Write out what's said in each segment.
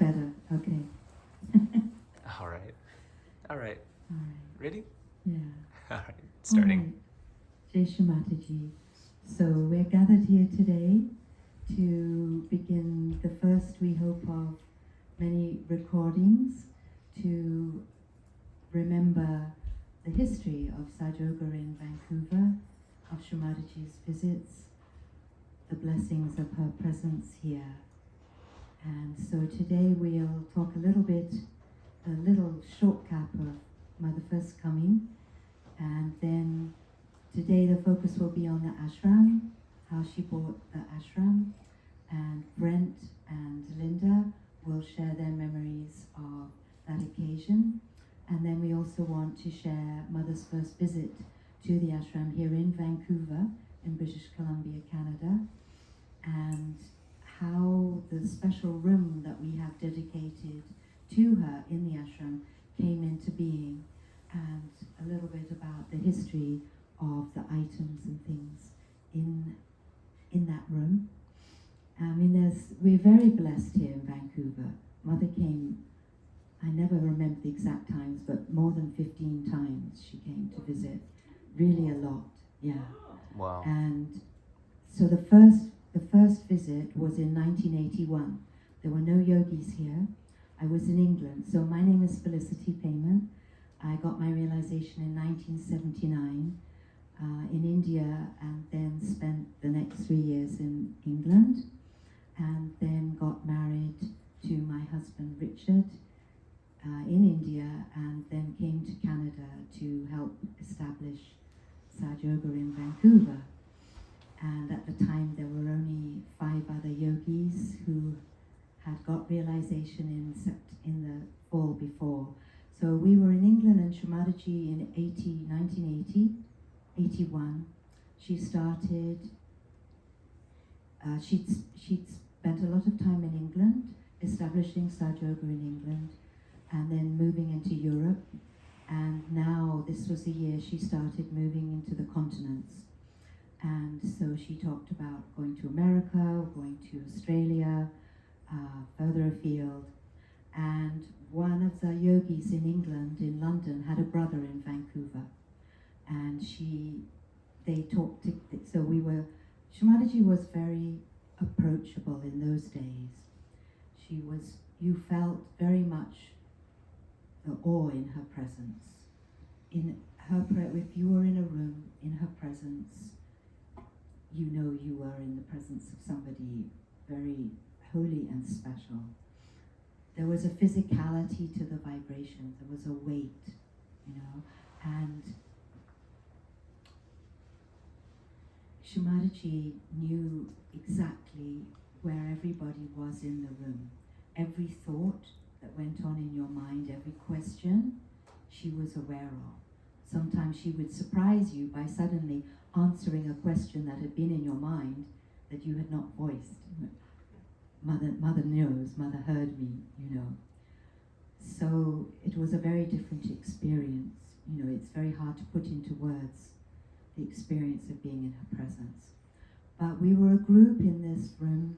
better. Okay. All right. All right. All right. Ready? Yeah. All right. Starting. All right. Jai Shri Mataji. So we're gathered here today to begin the first, we hope, of many recordings to remember the history of Sahaja in Vancouver, of Shri Mataji's visits, the blessings of her presence here. And so today we'll talk a little short cap of Mother First Coming, and then today the focus will be on the ashram, how she bought the ashram, and Brent and Linda will share their memories of that occasion. And then we also want to share Mother's first visit to the ashram here in Vancouver, in British Columbia, Canada, and how the special room that we have dedicated to her in the ashram came into being, and a little bit about the history of the items and things in that room. I mean, we're very blessed here in Vancouver. Mother came, I never remember the exact times, but more than 15 times she came to visit. Really a lot, yeah. Wow. And so the first visit was in 1981. There were no yogis here. I was in England. So my name is Felicity Payman. I got my realization in 1979 in India, and then spent the next 3 years in England, and then got married to my husband Richard in India, and then came to Canada to help establish Sahaja in Vancouver. And at the time there were only 5 other yogis who had got realization in the fall before. So we were in England, and Shri Mataji in 1981, she started, she'd spent a lot of time in England, establishing Sahaja in England, and then moving into Europe. And now this was the year she started moving into the continents. And so she talked about going to America, going to Australia, further afield. And one of the yogis in England, in London, had a brother in Vancouver. And they talked, so Shri Mataji was very approachable in those days. You felt very much the awe in her presence. If you were in a room in her presence, you know you were in the presence of somebody very holy and special. There was a physicality to the vibration, there was a weight, and Shri Mataji knew exactly where everybody was in the room. Every thought that went on in your mind, every question, she was aware of. Sometimes she would surprise you by suddenly answering a question that had been in your mind that you had not voiced. Mother knows, Mother heard me, So it was a very different experience. It's very hard to put into words the experience of being in her presence. But we were a group in this room,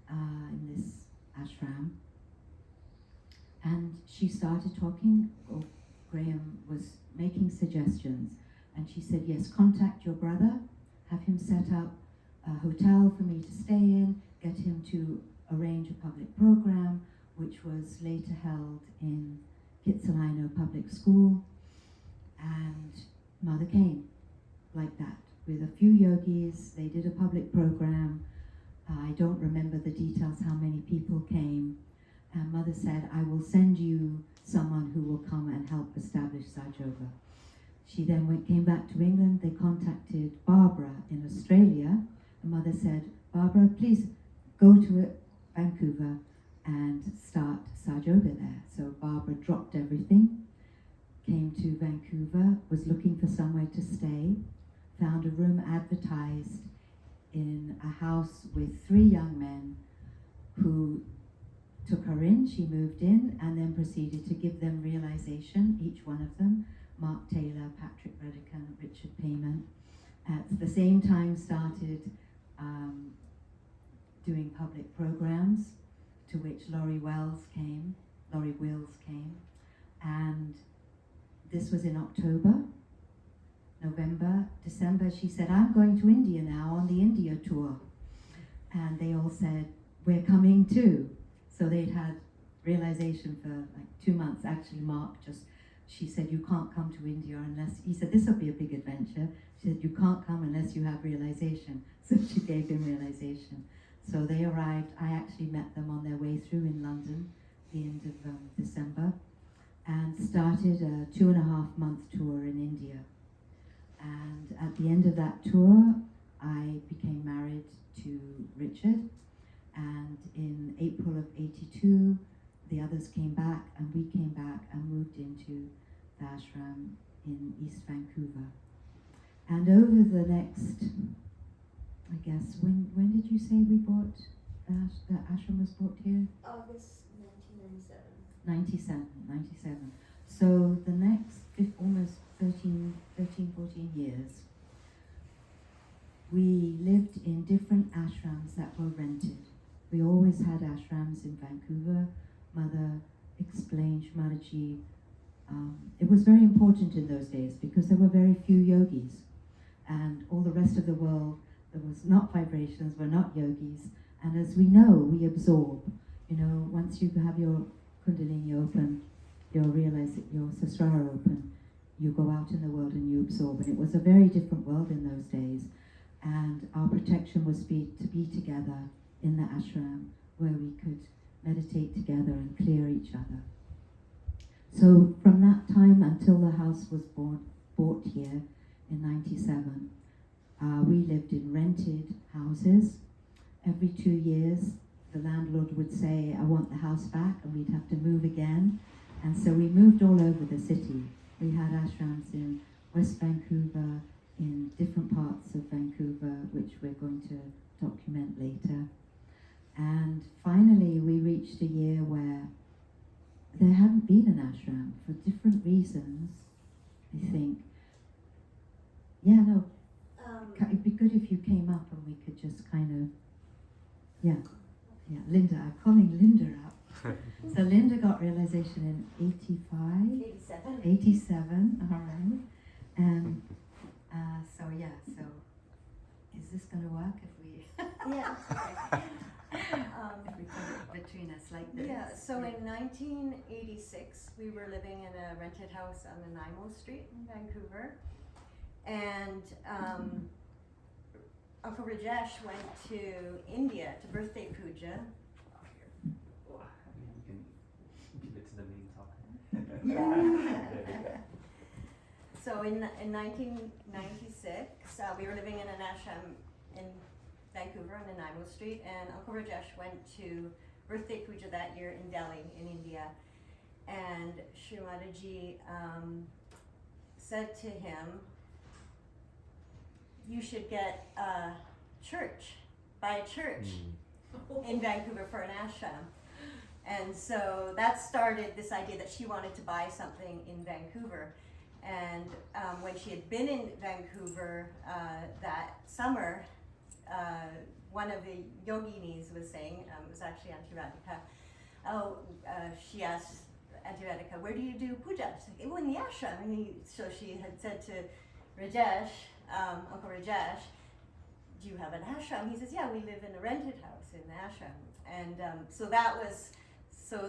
in this ashram, and she started talking, or Graham was making suggestions, and she said, yes, contact your brother, have him set up a hotel for me to stay in, get him to arrange a public program, which was later held in Kitsilano Public School. And Mother came like that, with a few yogis. They did a public program. I don't remember the details, how many people came. And Mother said, I will send you someone who will come and help establish Sahaja. She then came back to England. They contacted Barbara in Australia. And Mother said, Barbara, please go to Vancouver and start Sahaja there. So Barbara dropped everything, came to Vancouver, was looking for somewhere to stay, found a room advertised in a house with 3 young men who took her in. She moved in and then proceeded to give them realization, each one of them, Mark Taylor, Patrick Redican, Richard Payman. At the same time started doing public programs to which Laurie Wills came, and this was in October, November, December. She said, I'm going to India now on the India tour. And they all said, we're coming too. So they'd had realization for like 2 months. Actually, Mark she said, you can't come to India unless, he said, this will be a big adventure. She said, you can't come unless you have realization. So she gave him realization. So they arrived. I actually met them on their way through in London, the end of December, and started a 2.5 month tour in India. And at the end of that tour, I became married to Richard. And in April of '82, the others came back, and we came back and moved into the ashram in East Vancouver. And over the next, I guess, when did you say we bought, the ashram was bought here? August 1997. 97. So the next almost 13, 14 years, we lived in different ashrams that were rented. We always had ashrams in Vancouver. Mother explained, Shmataji, it was very important in those days because there were very few yogis, and all the rest of the world, there was not vibrations, were not yogis, and as we know, we absorb. You know, once you have your Kundalini open, you'll realize that your Sasrara open, you go out in the world and you absorb. And it was a very different world in those days. And our protection was to be together in the ashram where we could meditate together and clear each other. So from that time until the house was bought here in 97, we lived in rented houses. Every 2 years, the landlord would say, I want the house back, and we'd have to move again. And so we moved all over the city. We had ashrams in West Vancouver, in different parts of Vancouver, which we're going to document later. And finally, we reached a year where there hadn't been an ashram for different reasons, I think. Yeah, no, it'd be good if you came up and we could just kind of, yeah, Linda, I'm calling Linda up. So Linda got realization in 87, all right. And so is this going to work if we Yeah. if we put it between us like this? Yeah, so in 1986, we were living in a rented house on Nanaimo Street in Vancouver. And Uncle Rajesh went to India to birthday puja. You can give it to the main topic. Yeah. So in 1996, we were living in an ashram in Vancouver on Nanaimo Street, and Uncle Rajesh went to birthday puja that year in Delhi, in India. And Shrimataji said to him, you should get a church, buy a church in Vancouver for an ashram. And so that started this idea that she wanted to buy something in Vancouver. And when she had been in Vancouver that summer, one of the yoginis was saying, it was actually Auntie Radhika, she asked Auntie Radhika, where do you do puja? She's like, oh, in the ashram. And so she had said to Rajesh, Uncle Rajesh, do you have an ashram? He says, yeah, we live in a rented house in the ashram. And so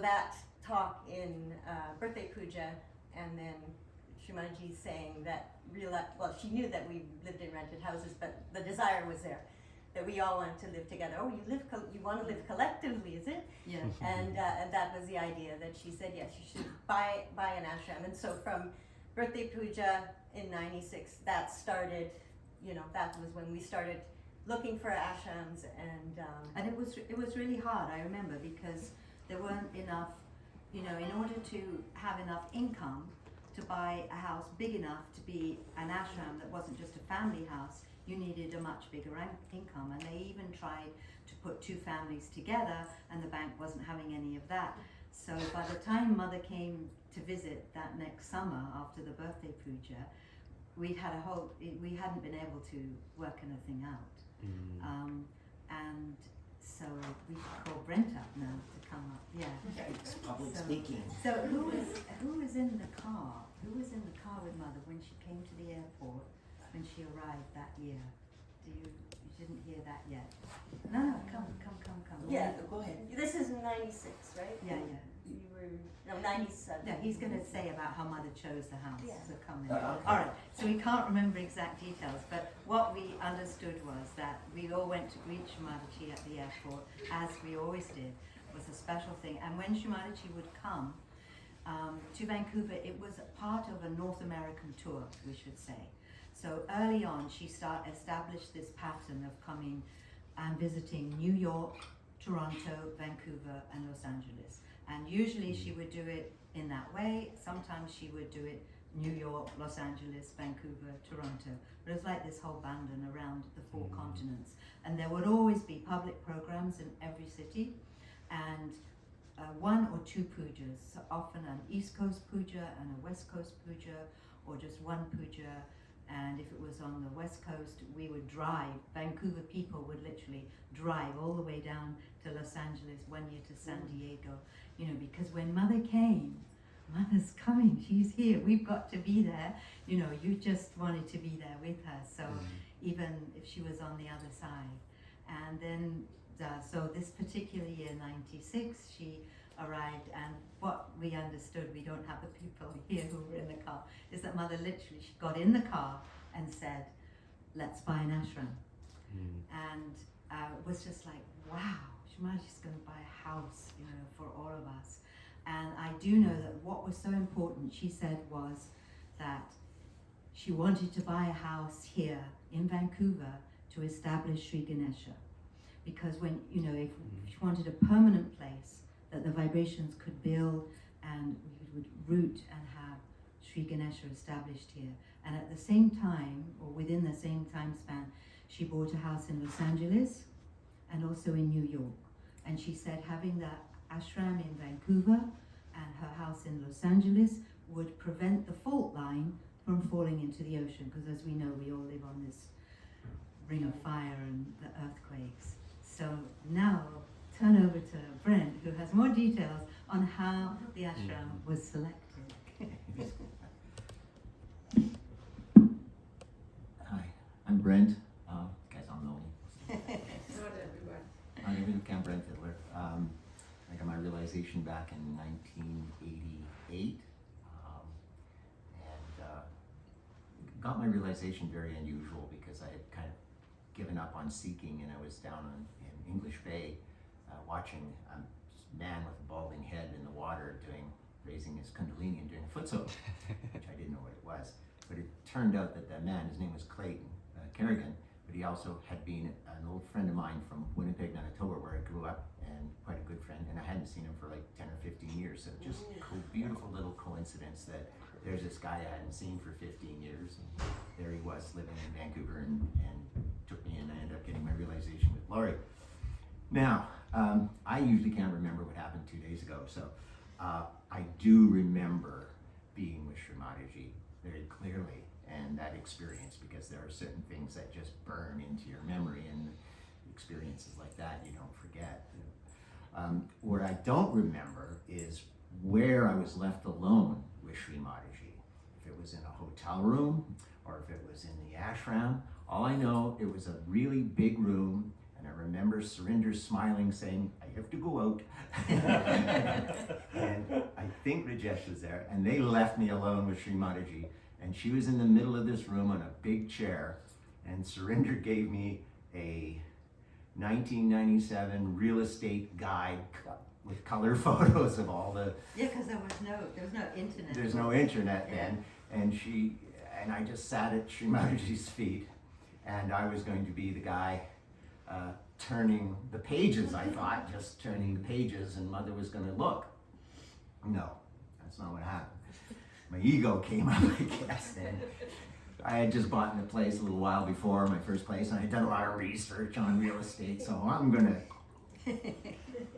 that talk in birthday puja, and then Shrimataji saying that, she knew that we lived in rented houses, but the desire was there, that we all wanted to live together. Oh, you want to live collectively, is it? Yeah. And that was the idea, that she said, yes, you should buy an ashram. And so from birthday puja in 96, that started, that was when we started looking for ashrams, And it was really hard, I remember, because there weren't enough, in order to have enough income to buy a house big enough to be an ashram that wasn't just a family house, you needed a much bigger income. And they even tried to put 2 families together, and the bank wasn't having any of that. So by the time Mother came to visit that next summer after the birthday puja, we hadn't been able to work anything out. And So we should call Brent up now to come up. Yeah. Yikes, public So- speaking. So who was in the car? Who was in the car with Mother when she came to the airport when she arrived that year? You didn't hear that yet? No, come. Yeah. Go ahead. This is 96, right? Yeah. You were, no, 97. No, he's going to say about how Mother chose the house. Yeah. So come in. Okay. All right. So we can't remember exact details, but what we understood was that we all went to greet Shumadachi at the airport, as we always did. It was a special thing. And when Shumadachi would come to Vancouver, it was a part of a North American tour, we should say. So early on, she established this pattern of coming and visiting New York, Toronto, Vancouver, and Los Angeles. And usually she would do it in that way. Sometimes she would do it New York, Los Angeles, Vancouver, Toronto. But it was like this whole bandon around the four continents. And there would always be public programs in every city, and one or two pujas, so often an East Coast puja and a West Coast puja, or just one puja. And if it was on the West Coast, we would drive. Vancouver people would literally drive all the way down to Los Angeles, one year to San Diego, because when Mother came, Mother's coming, she's here, we've got to be there. You just wanted to be there with her. So even if she was on the other side. And then, so this particular year, 96, she arrived, and what we understood, we don't have the people here who were in the car, is that Mother literally, she got in the car and said, let's buy an ashram. And it was just like, wow, Shumadachi's going to buy a house, for all of us. And I do know that what was so important, she said, was that she wanted to buy a house here in Vancouver to establish Sri Ganesha. Because when, if she wanted a permanent place that the vibrations could build, and we would root and have Sri Ganesha established here. And at the same time, or within the same time span, she bought a house in Los Angeles and also in New York. And she said having the ashram in Vancouver and her house in Los Angeles would prevent the fault line from falling into the ocean, because as we know, we all live on this ring of fire and the earthquakes. So now turn over to Brent, who has more details on how the ashram was selected. Hi, I'm Brent. You guys all know me. Not everyone. I'm even Camp Brent Fiddler. I got my realization back in 1988. Got my realization very unusual because I had kind of given up on seeking, and I was down in English Bay watching a man with a balding head in the water raising his kundalini and doing a foot soak, which I didn't know what it was. But it turned out that man, his name was Clayton Kerrigan, but he also had been an old friend of mine from Winnipeg, Manitoba, where I grew up, and quite a good friend, and I hadn't seen him for like 10 or 15 years. So just beautiful little coincidence that there's this guy I hadn't seen for 15 years, and there he was living in Vancouver, and took me in, and I ended up getting my realization with Laurie. Now, I usually can't remember what happened 2 days ago, so I do remember being with Shumadachi very clearly, and that experience, because there are certain things that just burn into your memory, and experiences like that you don't forget. What I don't remember is where I was left alone with Shumadachi. If it was in a hotel room or if it was in the ashram. All I know, it was a really big room, and I remember Surinder smiling, saying, I have to go out. And I think Rajesh was there, and they left me alone with Shumadachi, and she was in the middle of this room on a big chair, and Surinder gave me a 1997 real estate guide with color photos of all the... Yeah, because there was no internet. There's no internet then, and I just sat at Shumadachi's feet, and I was going to be the guy turning the pages, I thought, just turning the pages, and Mother was going to look. No, that's not what happened. My ego came up, I guess, and I had just bought in a place a little while before, my first place, and I had done a lot of research on real estate, so I'm going to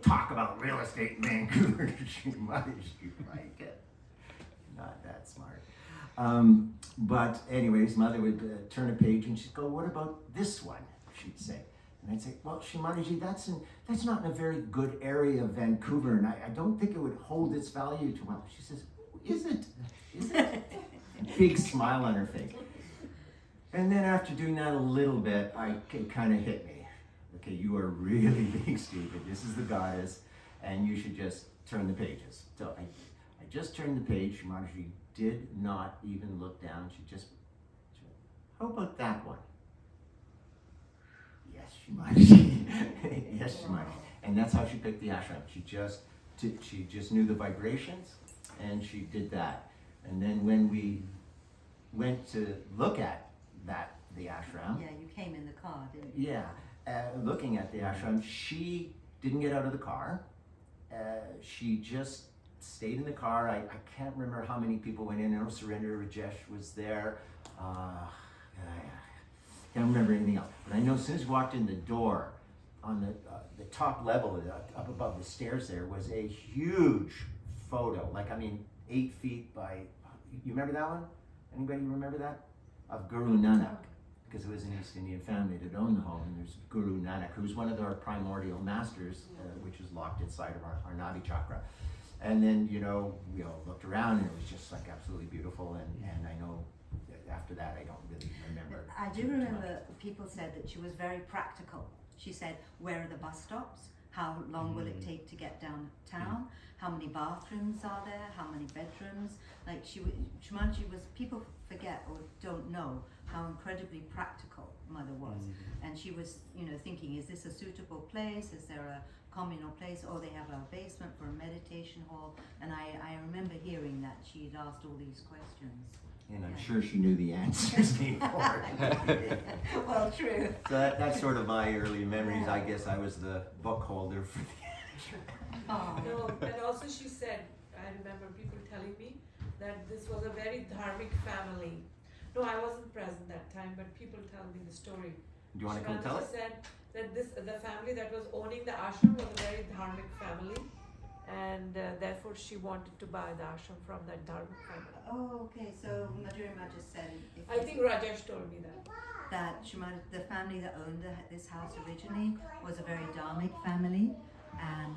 talk about real estate in Vancouver. Shumadachi like it. Not that smart. But anyways, Mother would turn a page and she'd go, what about this one? She'd say. And I'd say, well, Shimataji, that's not in a very good area of Vancouver, and I don't think it would hold its value too well. She says, is it? Is it? Big smile on her face. And then after doing that a little bit, it kind of hit me. Okay, you are really being stupid. This is the goddess, and you should just turn the pages. So I just turned the page. Shimataji did not even look down. She just, how about that one? Yes, Shimataji. Yes, Shimataji. And that's how she picked the ashram. She just knew the vibrations, and she did that. And then when we went to look at the ashram. Yeah, you came in the car, didn't you? Yeah, looking at the ashram, she didn't get out of the car. She just stayed in the car. I can't remember how many people went in. I know Surrender Rajesh was there. I can't remember anything else. But I know as soon as we walked in the door, on the top level, up above the stairs there, was a huge photo. 8 feet by, you remember that one? Anybody remember that? Of Guru Nanak, because it was an East Indian family that owned the home, and there's Guru Nanak, who's one of our primordial masters, which is locked inside of our Nadi chakra. And then, we all looked around, and it was just absolutely beautiful, and I know after that I don't really remember. I do remember people said that she was very practical. She said, where are the bus stops? How long will it take to get downtown? How many bathrooms are there? How many bedrooms? Shimataji was, people forget or don't know how incredibly practical Mother was. And she was, thinking, is this a suitable place? Is there a communal place? Or they have a basement for a meditation hall? And I remember hearing that she'd asked all these questions. And I'm sure she knew the answers before. Well, true. So that's sort of my early memories. I guess I was the book holder for the No, and also she said, I remember people telling me that this was a very dharmic family. No, I wasn't present that time, but people tell me the story. Do you want to come tell it? She said that the family that was owning the ashram was a very dharmic family, and therefore she wanted to buy the ashram from that dharmic family. Oh, okay. So Madhurima just said. I think Rajesh told me that. That the family that owned this house originally was a very dharmic family, and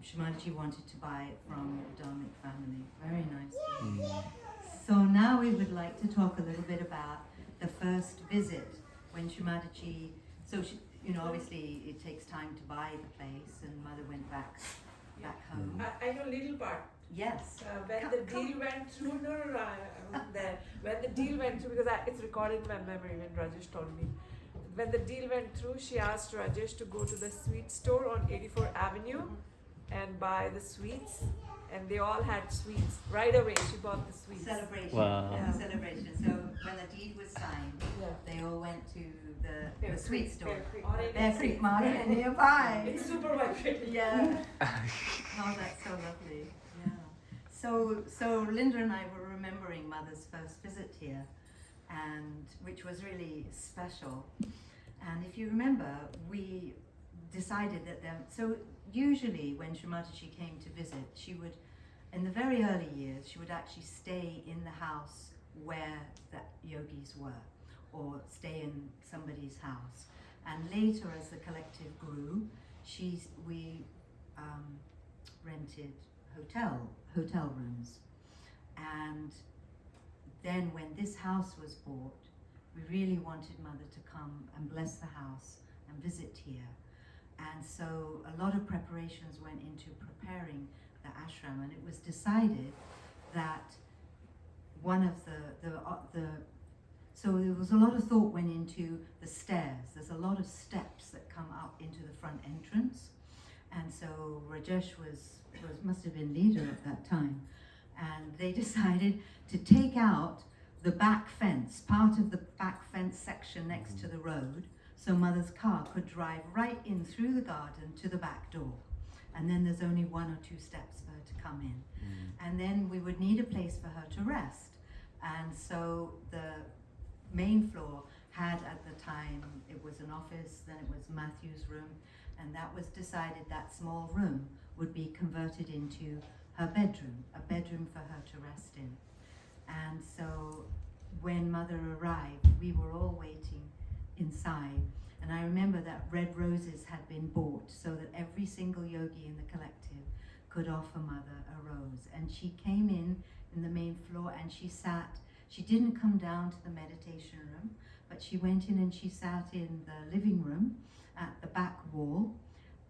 Shimataji wanted to buy it from a dharmic family. Very nice. So now we would like to talk a little bit about the first visit when Shimataji. So she, obviously it takes time to buy the place, and Mother went back home. I know little part. Yes. When the deal went through, no, I wasn't there. When the deal went through, because it's recorded in my memory when Rajesh told me. When the deal went through, she asked Rajesh to go to the sweet store on 84th Avenue and buy the sweets. And they all had sweets. Right away, she bought the sweets. Celebration. Wow. Yeah, celebration. So when the deed was signed, they all went to the sweet store. Bear Creek Market nearby. It's super vibrant. Yeah. Oh, that's so lovely. Yeah. So Linda and I were remembering Mother's first visit here, and which was really special. And if you remember, we decided that so usually when Shimataji came to visit, she would, in the very early years, she would actually stay in the house where the yogis were, or stay in somebody's house. And later, as the collective grew, we rented hotel rooms. And then when this house was bought, we really wanted Mother to come and bless the house and visit here. And so a lot of preparations went into preparing the ashram, and it was decided that one of so there was a lot of thought went into the stairs. There's a lot of steps that come up into the front entrance, and so Rajesh must have been leader at that time, and they decided to take out the back fence, part of the back fence section next to the road, so Mother's car could drive right in through the garden to the back door. And then there's only 1 or 2 steps for her to come in. And then we would need a place for her to rest. And so the main floor had at the time, it was an office, then it was Matthew's room, and that was decided that small room would be converted into her bedroom, a bedroom for her to rest in. And so when Mother arrived, we were all waiting inside, And I remember that red roses had been bought so that every single yogi in the collective could offer Mother a rose. And she came in the main floor and she sat. She didn't come down to the meditation room, but she went in and she sat in the living room at the back wall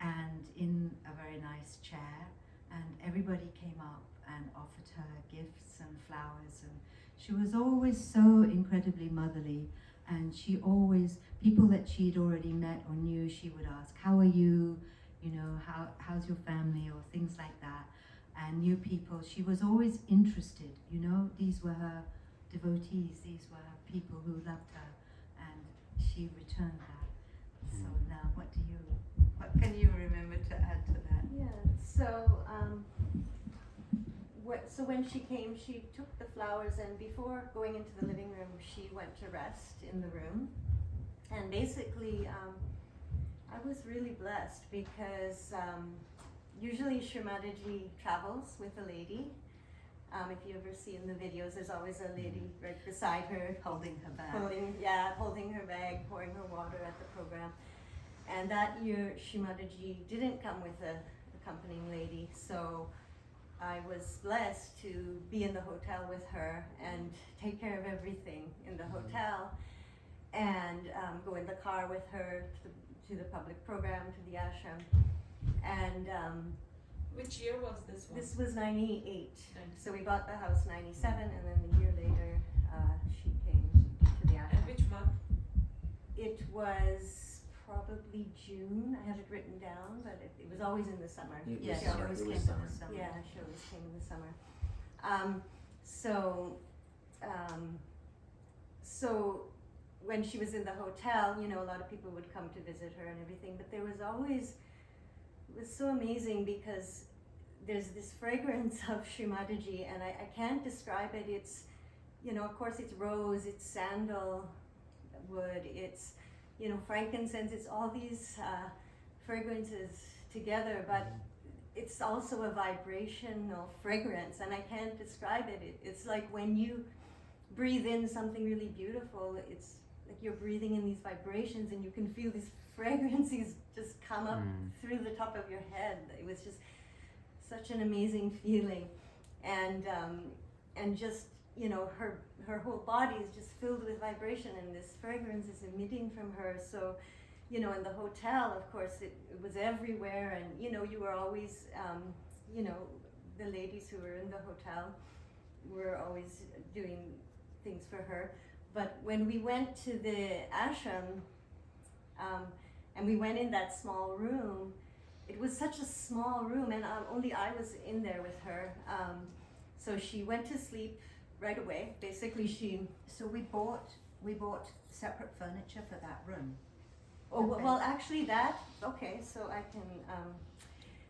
and in a very nice chair. And everybody came up and offered her gifts and flowers. And she was always so incredibly motherly. And she always, people that she'd already met or knew, she would ask, how are you? You know, how's your family, or things like that. And new people, she was always interested, you know, these were her devotees, these were her people who loved her, and she returned that. So now, what can you remember to add to that? Yeah, so so when she came, she took the flowers, and before going into the living room, she went to rest in the room. And basically, I was really blessed because usually Shrimataji travels with a lady. If you ever see in the videos, there's always a lady right beside her, Holding her bag. holding her bag, pouring her water at the program. And that year, Shrimataji didn't come with a accompanying lady, so I was blessed to be in the hotel with her and take care of everything in the hotel, and go in the car with her to the public program, to the ashram. And Which year was this one? this was 98. So we bought the house 97, and then a year later she came to the ashram. And which month? It was probably June. I have it written down, but it was always in the summer. It Yes, was she summer. always It came was in summer. the summer. Yeah, she always came in the summer. So when she was in the hotel, you know, a lot of people would come to visit her and everything, but there was always, it was so amazing because there's this fragrance of Shrimataji, and I can't describe it. It's, you know, of course it's rose, it's sandalwood, it's, you know, frankincense, it's all these fragrances together, but it's also a vibrational fragrance, and I can't describe it. It's like when you breathe in something really beautiful, it's like you're breathing in these vibrations, and you can feel these fragrances just come up through the top of your head. It was just such an amazing feeling, and just, you know, her whole body is just filled with vibration, and this fragrance is emitting from her. So, you know, in the hotel, of course, it was everywhere, and, you know, you were always, you know, the ladies who were in the hotel were always doing things for her. But when we went to the ashram, and we went in that small room, it was such a small room, and only I was in there with her. So she went to sleep right away. Basically, So we bought separate furniture for that room. oh, well, actually okay, so I can,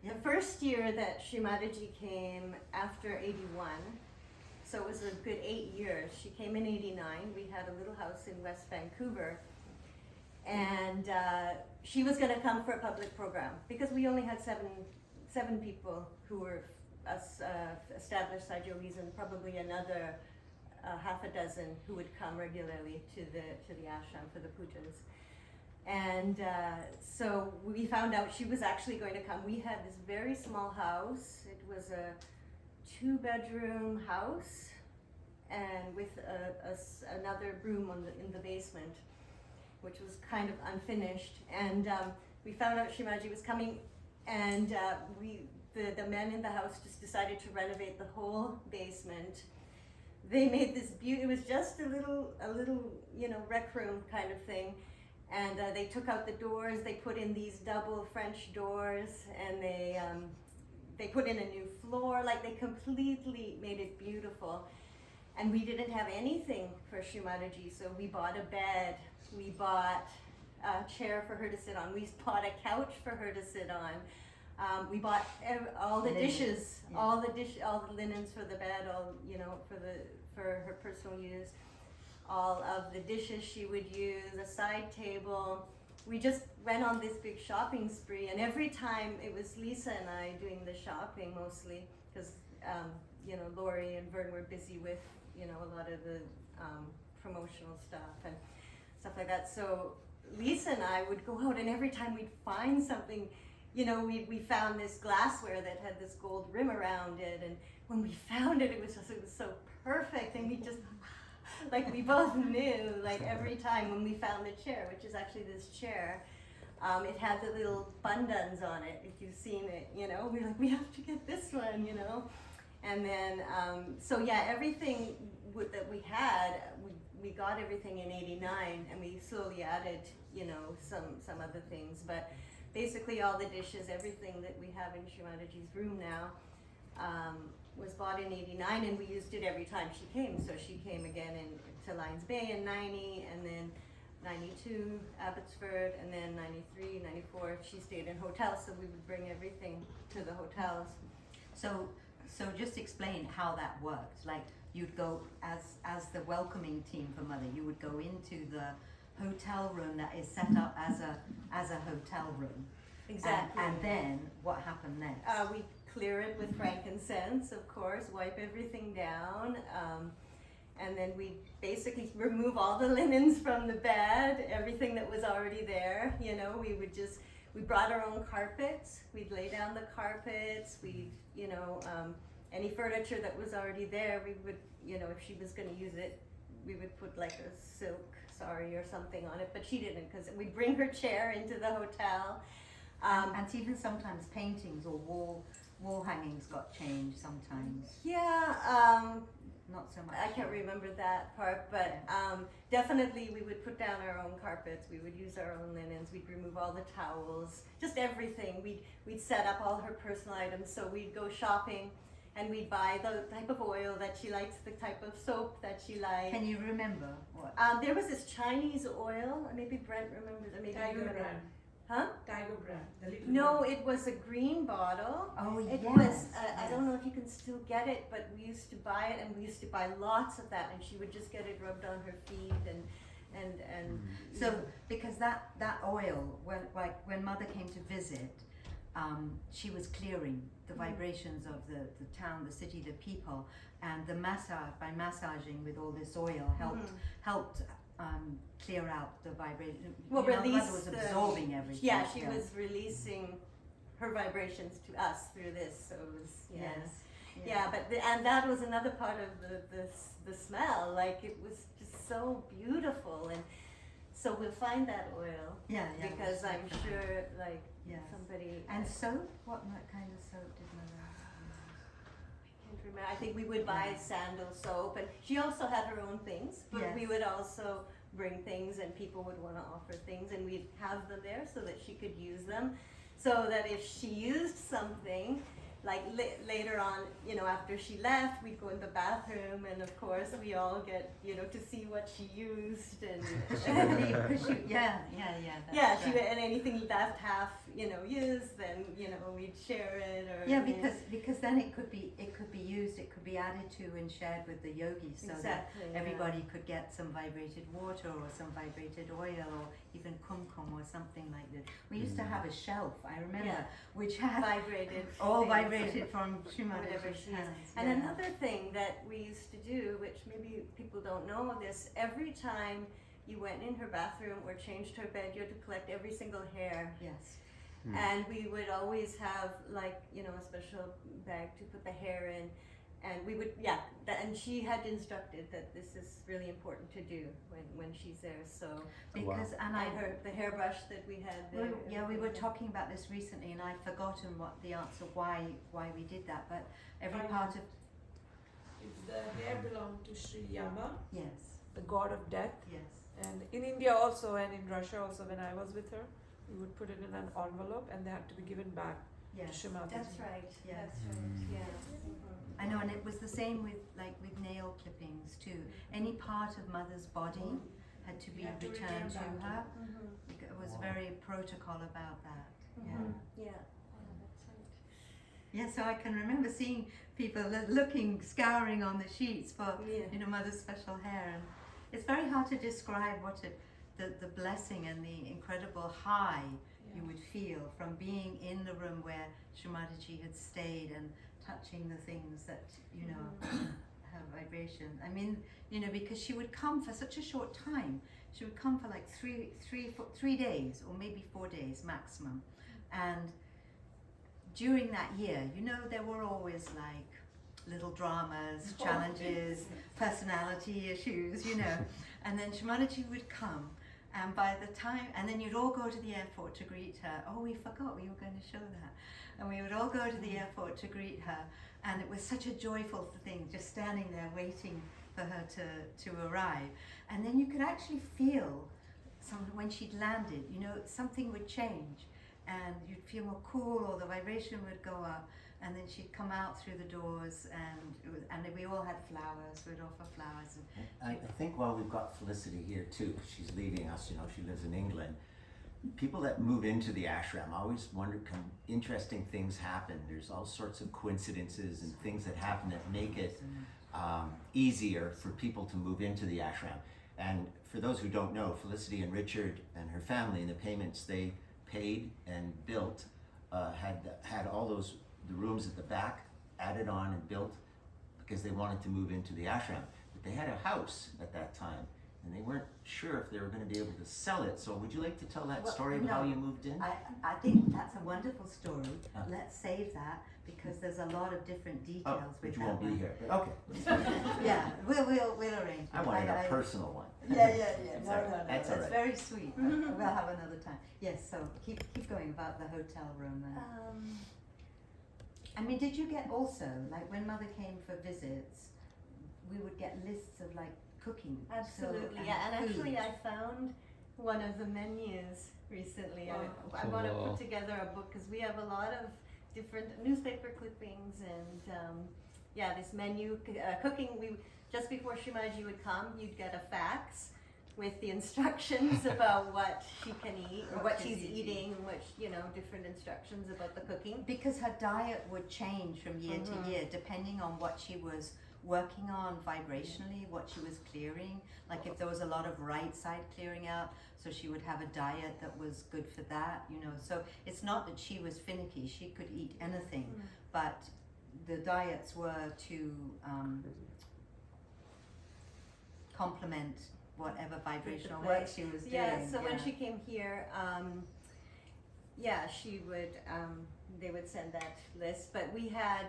Yeah. the first year that Shrimataji came after 81, so it was a good 8 years. She came in 89. We had a little house in West Vancouver, and she was going to come for a public program because we only had seven people who were established Saj Yogis, and probably another half a dozen who would come regularly to the ashram for the pujas. And so we found out she was actually going to come. We had this very small house. It was a 2-bedroom house, and with another room in the basement, which was kind of unfinished. And we found out Shrimataji was coming, and the men in the house just decided to renovate the whole basement. They made this it was just a little, you know, rec room kind of thing. And they took out the doors, they put in these double French doors, and they put in a new floor, like they completely made it beautiful. And we didn't have anything for Shrimataji, so we bought a bed, we bought a chair for her to sit on, we bought a couch for her to sit on. We bought all the dishes, yeah. all the linens for the bed, all, you know, for her personal use. All of the dishes she would use, a side table. We just went on this big shopping spree, and every time it was Lisa and I doing the shopping mostly, because you know, Lori and Vern were busy with, you know, a lot of the promotional stuff and stuff like that. So Lisa and I would go out, and every time we'd find something, we found this glassware that had this gold rim around it, and when we found it, it was so perfect, and we just, like, we both knew, like, every time when we found the chair, which is actually this chair, it had the little bunduns on it, if you've seen it, we're like, we have to get this one, and then, so yeah, everything that we had, we got everything in '89, and we slowly added, some other things, but basically all the dishes, everything that we have in Shrimataji's room now, was bought in '89, and we used it every time she came. So she came again to Lions Bay in '90, and then '92 Abbotsford, and then '93, '94 she stayed in hotels. So we would bring everything to the hotels. So just explain how that worked. Like, you'd go as the welcoming team for Mother. You would go into the hotel room that is set up as a hotel room. Exactly. And then what happened next? We clear it with frankincense, of course, wipe everything down, and then we basically remove all the linens from the bed, everything that was already there. We brought our own carpets, we'd lay down the carpets, any furniture that was already there, we would, if she was going to use it, we would put like a silk sari or something on it, but she didn't, because we'd bring her chair into the hotel. And even sometimes paintings or wall hangings got changed sometimes. Yeah, Not so much. I can't remember that part, but definitely we would put down our own carpets, we would use our own linens, we'd remove all the towels, just everything. We'd set up all her personal items, so we'd go shopping and we'd buy the type of oil that she likes, the type of soap that she likes. Can you remember what? There was this Chinese oil, maybe Brent remembers, or maybe Tiger you remember. brand. Huh? Tiger brand. The little No, one. it was a green bottle. Oh, It yes. was, I don't know if you can still get it, but we used to buy it, and we used to buy lots of that, and she would just get it rubbed on her feet, and So, because that oil, when Mother came to visit, she was clearing the vibrations of the town, the city, the people, and by massaging with all this oil helped clear out the vibration. Well, Mother release was the- absorbing everything. yeah, she was releasing her vibrations to us through this, so it was, Yes. yeah, but and that was another part of the smell, like it was just so beautiful, and so we'll find that oil, Yeah, because we'll I'm check that. sure, like, Yes. somebody, And soap? What kind of soap did Mother can't remember. I think we would buy sandal soap, and she also had her own things, but we Yes. would also bring things, and people would want to offer things, and we'd have them there so that she could use them, so that if she used something, like later on, after she left, we'd go in the bathroom, and of course we all get, to see what she used, and Yeah. yeah, that's right. and anything left half, used, then we'd share it, or Yeah, because then it could be used, it could be added to and shared with the yogis, so exactly, that everybody could get some vibrated water or some vibrated oil or even kumkum or something like this. We used to have a shelf, I remember, Yeah. which had vibrated all things. vibrated from Whatever Shrimataji's she is. hands. And yeah. another thing that we used to do, which maybe people don't know this, every time you went in her bathroom or changed her bed, you had to collect every single hair. Yes. And we would always have, like, a special bag to put the hair in. And we would, and she had instructed that this is really important to do when she's there. So, Because and I the hairbrush that we had there. we were talking about this recently, and I'd forgotten what the answer why we did that. But every part of The hair belonged to Sri Yama, yes, the god of death. yes, And in India also, and in Russia also, when I was with her, we would put it in an envelope, and they had to be given back to yes. Shrimataji. That's right. Yeah. That's right. Yeah. I know, and it was the same with nail clippings too. Any part of Mother's body had to be You had to returned return to back her. Mm-hmm. It was very protocol about that. Yeah. Yeah. That's right. Yeah, so I can remember seeing people looking, scouring on the sheets for Yeah. Mother's special hair, and it's very hard to describe the blessing and the incredible high you would feel from being in the room where Shrimataji had stayed and touching the things that have vibration. I mean, because she would come for such a short time. she would come for like 3 days or maybe 4 days maximum. And during that year, you know, there were always like little dramas, challenges, personality issues, you know. And then Shumanaji would come, and by the time, and then you'd all go to the airport to greet her. Oh, we forgot we were going to show that. And we would all go to the airport to greet her, and it was such a joyful thing, just standing there waiting for her to arrive. And then you could actually feel when she'd landed, you know, something would change, and you'd feel more cool, or the vibration would go up, and then she'd come out through the doors, and we all had flowers. We'd offer flowers. I think while we've got Felicity here too, she's leaving us, you know, she lives in England. People that move into the ashram, I always wonder, can interesting things happen? There's all sorts of coincidences and things that happen that make it easier for people to move into the ashram. And for those who don't know, Felicity and Richard and her family, and the payments they paid and built, had all the rooms at the back added on and built because they wanted to move into the ashram. But they had a house at that time, and they weren't sure if they were going to be able to sell it. So would you like to tell that story of how you moved in? I think that's a wonderful story. Let's save that, because there's a lot of different details with but you that won't be one. here. But okay. Yeah, we'll arrange. I wanted a personal one. Yeah. That's all right. That's all right. very sweet. We'll have another time. Yes. So keep going about the hotel room. I mean, did you get also, like when Mother came for visits, we would get lists of like cooking. Absolutely, and yeah. And food. actually, I found one of the menus recently. I want to put together a book, because we have a lot of different newspaper clippings and this menu cooking. We just before Shimaji would come, you'd get a fax with the instructions about what she can eat or what she's eating, and which, you know, different instructions about the cooking. Because her diet would change from year to year depending on what she was working on vibrationally, what she was clearing. Like if there was a lot of right side clearing out, so she would have a diet that was good for that, you know. So it's not that she was finicky, she could eat anything, but the diets were to complement whatever vibrational work she was doing. Yeah, so when she came here, she would, they would send that list, but we had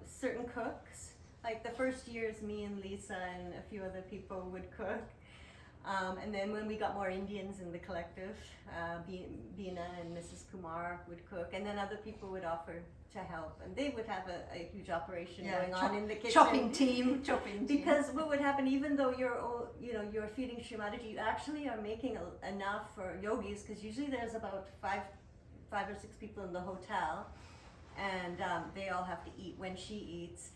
certain cooks. Like the first years, me and Lisa and a few other people would cook. And then when we got more Indians in the collective, Beena and Mrs. Kumar would cook, and then other people would offer to help, and they would have a huge operation going on in the kitchen. Chopping team. Because what would happen, even though you're feeding Shrimadaji, you actually are making enough for yogis, because usually there's about five or six people in the hotel, and they all have to eat when she eats.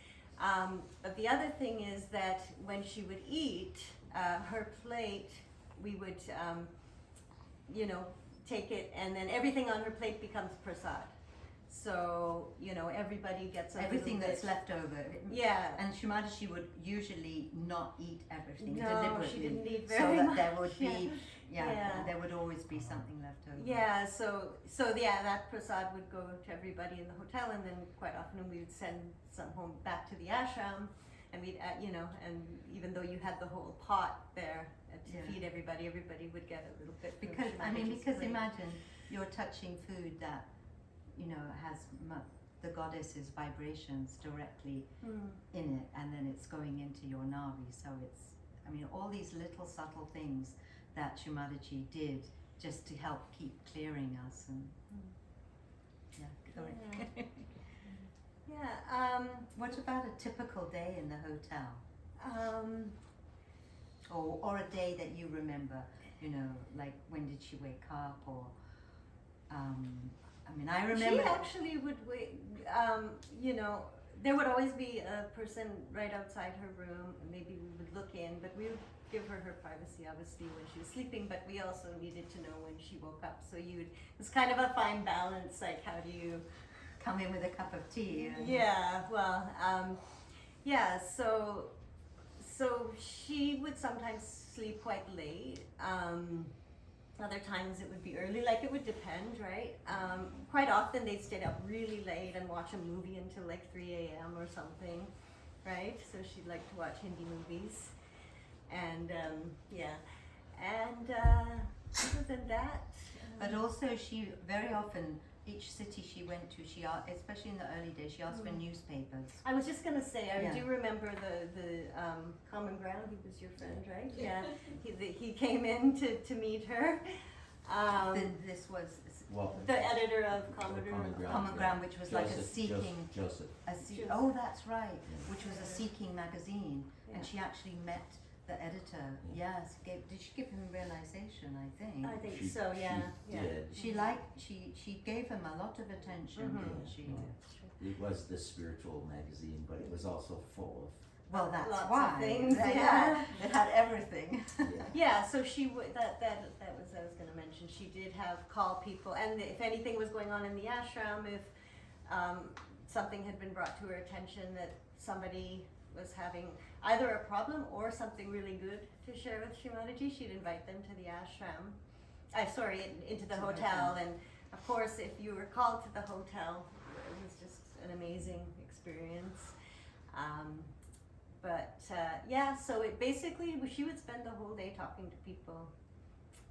But the other thing is that when she would eat, her plate, we would, take it, and then everything on her plate becomes prasad. So, everybody gets everything that's left over. Yeah. And Shumadaji would usually not eat everything deliberately. She didn't eat very so much. that there would be, there would always be something left over. Yeah, so that prasad would go to everybody in the hotel, and then quite often we would send some home back to the ashram, and we'd, and even though you had the whole pot there to feed everybody would get a little bit. Because imagine you're touching food that, has the goddess's vibrations directly in it, and then it's going into your navi. So it's, all these little subtle things that Shumadaji did just to help keep clearing us. And what about a typical day in the hotel? Or a day that you remember, like when did she wake up, or I remember. She actually would wait, there would always be a person right outside her room, and maybe we would look in, but we would give her privacy, obviously, when she was sleeping, but we also needed to know when she woke up. So it's kind of a fine balance, like how do you come in with a cup of tea? So she would sometimes sleep quite late. Other times it would be early, like it would depend, right? Quite often they'd stay up really late and watch a movie until like 3 a.m. or something, right? So she'd like to watch Hindi movies. And And other than that, But also, she very often, each city she went to, especially in the early days, she asked for newspapers. I was just gonna say, I Yeah. do remember the Common Ground. He was your friend, right? Yeah. He came in to meet her. This was Walter. The editor of Common Common Ground. Common Ground, which was like a Joseph- seeking, Joseph. oh, that's right, Yeah. which was a seeking magazine, Yeah. and she actually met the editor. Yes, did she give him realization? I think. I think She- so. Yeah. She Yeah. did. She gave him a lot of attention. Mhm. Didn't she? Yeah. It was the spiritual magazine, but it was also full Well, that's Lots of why. things, They yeah. it had everything. of, yeah. Yeah, so she would, that was, I was gonna mention, she did call people, and if anything was going on in the ashram, if something had been brought to her attention that somebody was having either a problem or something really good to share with Shrimataji, she'd invite them to the ashram. Into the To the hotel, hotel. and of course, if you were called to the hotel, it was just an amazing experience. Yeah, so it basically, she would spend the whole day talking to people.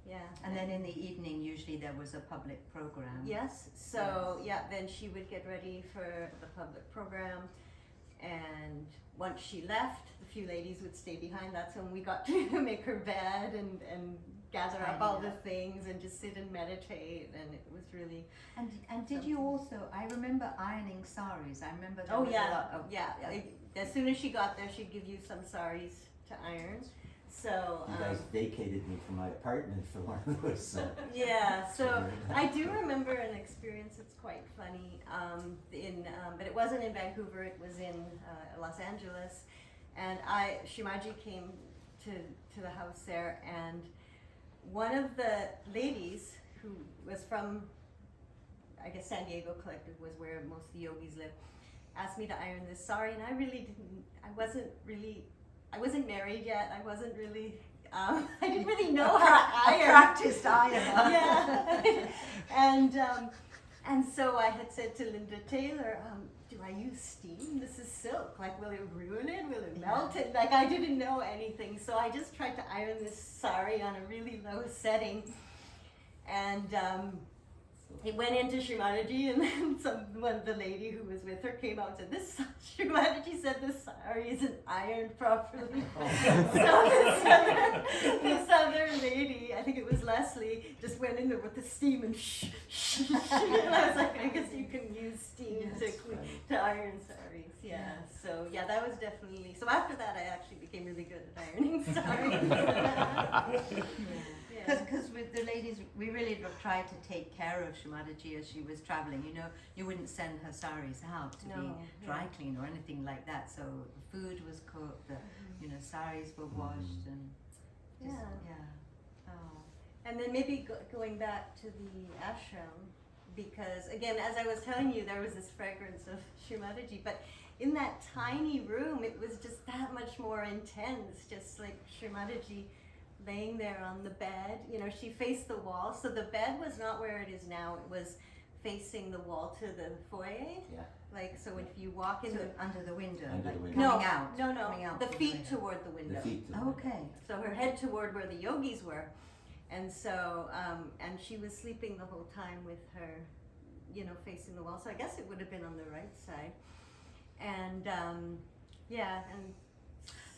Yeah. And then in the evening, usually there was a public program. Yes, so yeah, then she would get ready for the public program, and once she left, the few ladies would stay behind. That's when we got to make her bed and gather up all the things and just sit and meditate, and it was really. And did you also? I remember ironing saris. I remember. There Oh was yeah, a lot of, as soon as she got there, she'd give you some saris to iron. So. You guys vacated me from my apartment for one of those. Yeah, so I do remember an experience that's quite funny. But it wasn't in Vancouver; it was in Los Angeles, and Shimaji came to the house there, and one of the ladies who was from, I guess, San Diego Collective was where most of the yogis live, asked me to iron this sari, and I really didn't. I wasn't married yet. I wasn't really. I didn't really know how to iron. practiced iron. Yeah, and so I had said to Linda Taylor, "Do I use steam? This is silk. Like, will it ruin it? Will it melt it?" Like, I didn't know anything, so I just tried to iron this sari on a really low setting, and it went into Shrimataji, and then the lady who was with her came out and said, "This Shrimataji said this sari isn't ironed properly." So this other lady, I think it was Leslie, just went in there with the steam and and I was like, I guess you can use steam to iron saris. Yeah. So yeah, that was definitely. So after that, I actually became really good at ironing saris. Because with the ladies, we really tried to take care of Shrimataji as she was traveling. You know, you wouldn't send her saris out to be dry cleaned or anything like that. So the food was cooked, the saris were washed, and just, Oh. And then maybe going back to the ashram, because again, as I was telling you, there was this fragrance of Shrimataji, but in that tiny room, it was just that much more intense, just like Shrimataji laying there on the bed. She faced the wall, so the bed was not where it is now. It was facing the wall to the foyer. Yeah. Like, so if you walk in under the window, Under like the window. coming out. No, coming out the from feet window. toward the window. The feet to the Okay. So her head toward where the yogis were, and so and she was sleeping the whole time with her, facing the wall. So I guess it would have been on the right side, and and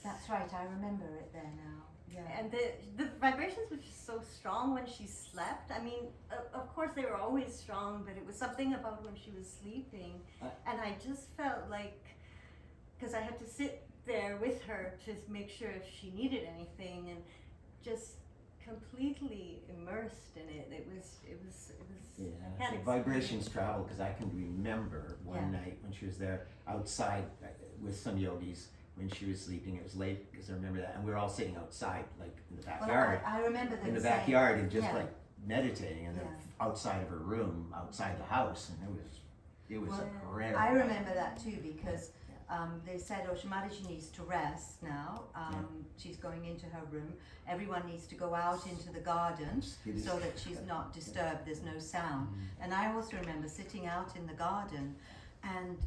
That's right. I remember it there now. Yeah. and the vibrations were just so strong when she slept. I mean, of course they were always strong, but it was something about when she was sleeping, and I just felt like, because I had to sit there with her to make sure if she needed anything, and just completely immersed in it. It was. Yeah, Can't the vibrations travel, because I can remember one night when she was there outside with some yogis when she was sleeping. It was late, because I remember that, and we were all sitting outside, like in the backyard. Well, I remember them in the saying- backyard, and just yeah. like meditating, and then outside of her room, outside the house, and it was a prayer. I remember that too, because they said, "Oh, Shrimataji needs to rest now. She's going into her room. Everyone needs to go out into the garden so that she's not disturbed. There's no sound." And I also remember sitting out in the garden, and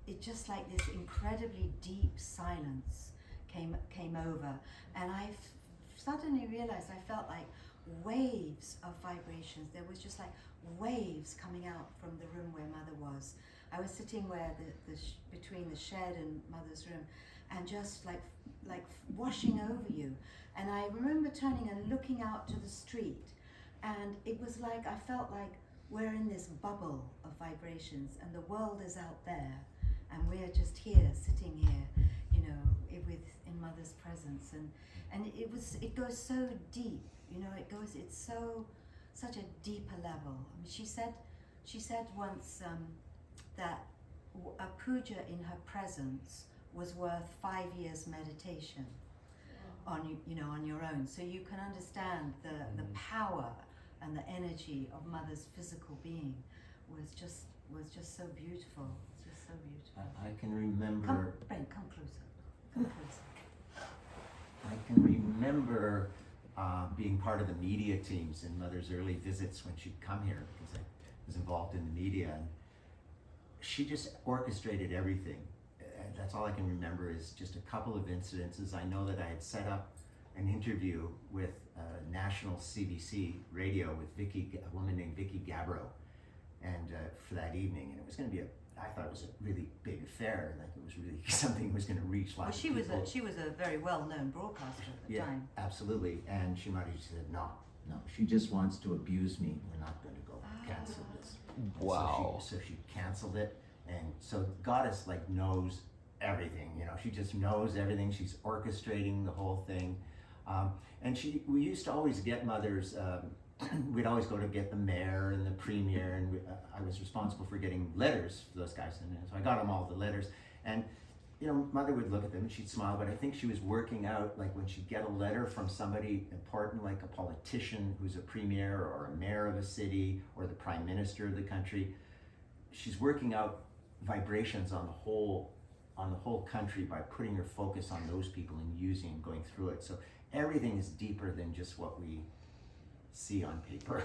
it just like this incredibly deep silence came over, and I suddenly realized I felt like waves of vibrations. There was just like waves coming out from the room where Mother was. I was sitting where between the shed and Mother's room, and just like washing over you. And I remember turning and looking out to the street, and it was like I felt like we're in this bubble of vibrations, and the world is out there, and we're just here, sitting here, you know, in Mother's presence, and it goes so deep, you know, it's such a deeper level. I mean, she said once that a puja in her presence was worth 5 years meditation on your own. So you can understand the power and the energy of Mother's physical being was just so beautiful. It's just so beautiful. I can remember. Come closer. Come closer. I can remember being part of the media teams in Mother's early visits when she'd come here, because I was involved in the media, and she just orchestrated everything. That's all I can remember is just a couple of incidences. I know that I had set up an interview with national CBC radio with a woman named Vicky Gabbro, and for that evening, and it was going to be I thought it was a really big affair, like it was really something that was going to reach lots of people. She was a very well-known broadcaster at the time. Yeah, absolutely. And Shimari said, no, she just wants to abuse me. We're not going to go cancel this. Wow. So she canceled it, and so Goddess like knows everything. You know, she just knows everything. She's orchestrating the whole thing, and we used to always get Mother's. We'd always go to get the mayor and the premier, and I was responsible for getting letters for those guys, and so I got them all the letters. And you know, Mother would look at them and she'd smile, but I think she was working out, like when she'd get a letter from somebody important, like a politician who's a premier or a mayor of a city or the prime minister of the country, she's working out vibrations on the whole country by putting her focus on those people and going through it. So everything is deeper than just what we see on paper.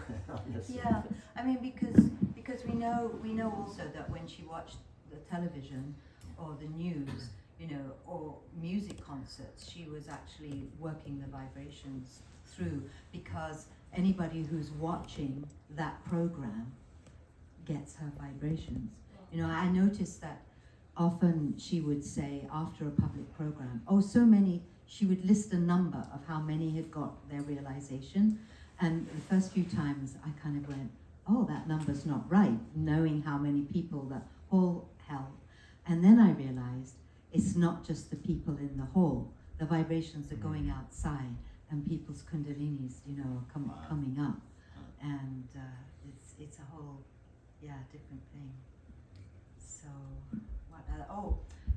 Yeah, I mean, because we know also that when she watched the television or the news, you know, or music concerts, she was actually working the vibrations through, because anybody who's watching that program gets her vibrations. You know, I noticed that often she would say after a public program, she would list a number of how many had got their realization. And the first few times I kind of went, oh, that number's not right, knowing how many people the hall held. And then I realized it's not just the people in the hall. The vibrations are going outside, and people's kundalinis, you know, are coming up. And it's a whole, different thing. So,